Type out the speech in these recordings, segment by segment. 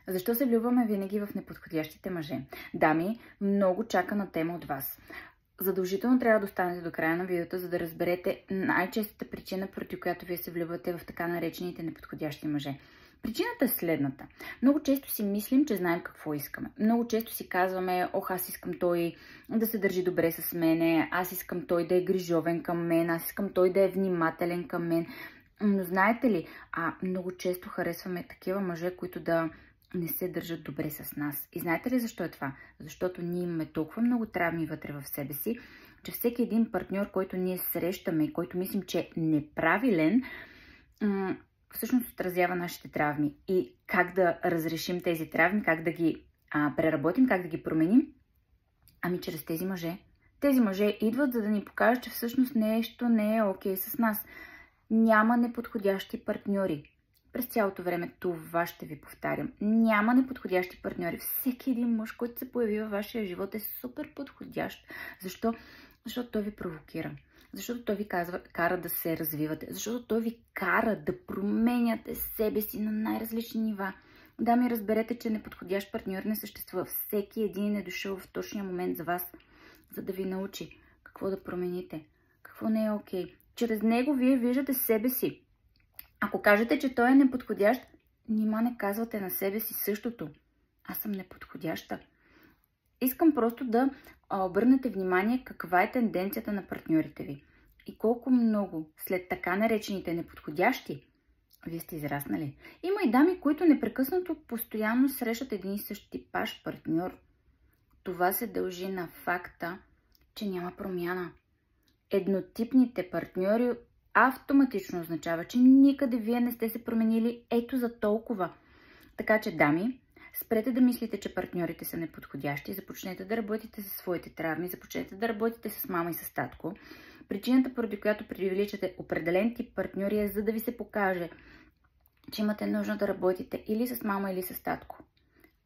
Защо се влюбваме винаги в неподходящите мъже? Дами, много чакана тема от вас. Задължително трябва да останете до края на видеото, за да разберете най-честата причина, поради която вие се влюбвате в така наречените неподходящи мъже. Причината е следната. Много често си мислим, че знаем какво искаме. Много често си казваме, аз искам той да се държи добре с мене, аз искам той да е грижовен към мен, аз искам той да е внимателен към мен. Но знаете ли, много често харесваме такива мъже, които да не се държат добре с нас. И знаете ли защо е това? Защото ние имаме толкова много травми вътре в себе си, че всеки един партньор, който ние срещаме и който мислим, че е неправилен, всъщност отразява нашите травми. И как да разрешим тези травми, как да ги преработим, как да ги променим? Чрез тези мъже. Тези мъже идват, за да ни покажат, че всъщност нещо не е окей с нас. Няма неподходящи партньори. През цялото време това ще ви повтарям. Няма неподходящи партньори. Всеки един мъж, който се появи във вашия живот, е супер подходящ. Защо? Защото той ви провокира. Защото той ви кара да се развивате. Защото той ви кара да променяте себе си на най-различни нива. Дами, разберете, че неподходящ партньор не съществува. Всеки един е дошъл в точния момент за вас, за да ви научи какво да промените, какво не е окей. Чрез него вие виждате себе си. Ако кажете, че той е неподходящ, нима не казвате на себе си същото. Аз съм неподходяща. Искам просто да обърнете внимание каква е тенденцията на партньорите ви. И колко много след така наречените неподходящи вие сте израснали. Има и дами, които непрекъснато постоянно срещат един и същ типаж партньор. Това се дължи на факта, че няма промяна. Еднотипните партньори автоматично означава, че никъде вие не сте се променили ето за толкова. Така че, дами, спрете да мислите, че партньорите са неподходящи, започнете да работите със своите травми, започнете да работите с мама и с татко. Причината, поради която привличате определен тип партньори, е за да ви се покаже, че имате нужда да работите или с мама, или с татко.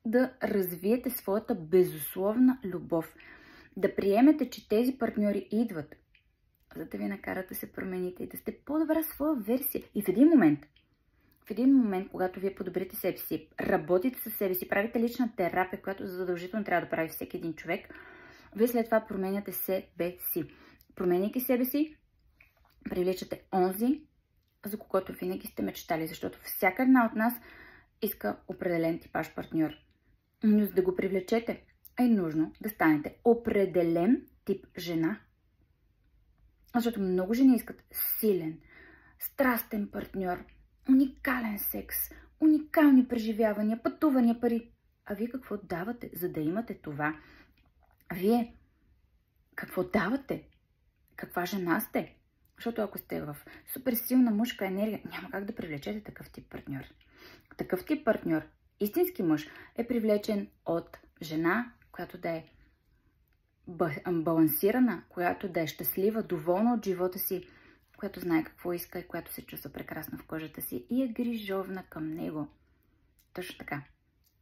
Да развиете своята безусловна любов. Да приемете, че тези партньори идват, за да ви накарат да се промените и да сте по-добра своя версия. И в един момент, когато вие подобрите себе си, работите със себе си, правите лична терапия, която задължително трябва да прави всеки един човек, вие след това променяте себе си. Променяйки себе си, привличате онзи, за когото винаги сте мечтали, защото всяка една от нас иска определен типаж партньор. Но за да го привлечете, е нужно да станете определен тип жена. Защото много жени искат силен, страстен партньор, уникален секс, уникални преживявания, пътувания, пари. А вие какво давате, за да имате това? Вие какво давате? Каква жена сте? Защото ако сте в супер силна мъжка енергия, няма как да привлечете такъв тип партньор. Такъв тип партньор, истински мъж, е привлечен от жена, която да е балансирана, която да е щастлива, доволна от живота си, която знае какво иска и която се чувства прекрасно в кожата си и е грижовна към него. Точно така.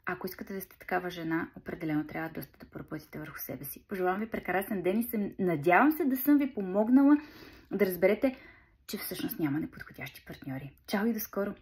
Ако искате да сте такава жена, определено трябва доста да поработите върху себе си. Пожелавам ви прекрасен ден и надявам се да съм ви помогнала да разберете, че всъщност няма неподходящи партньори. Чао и до скоро!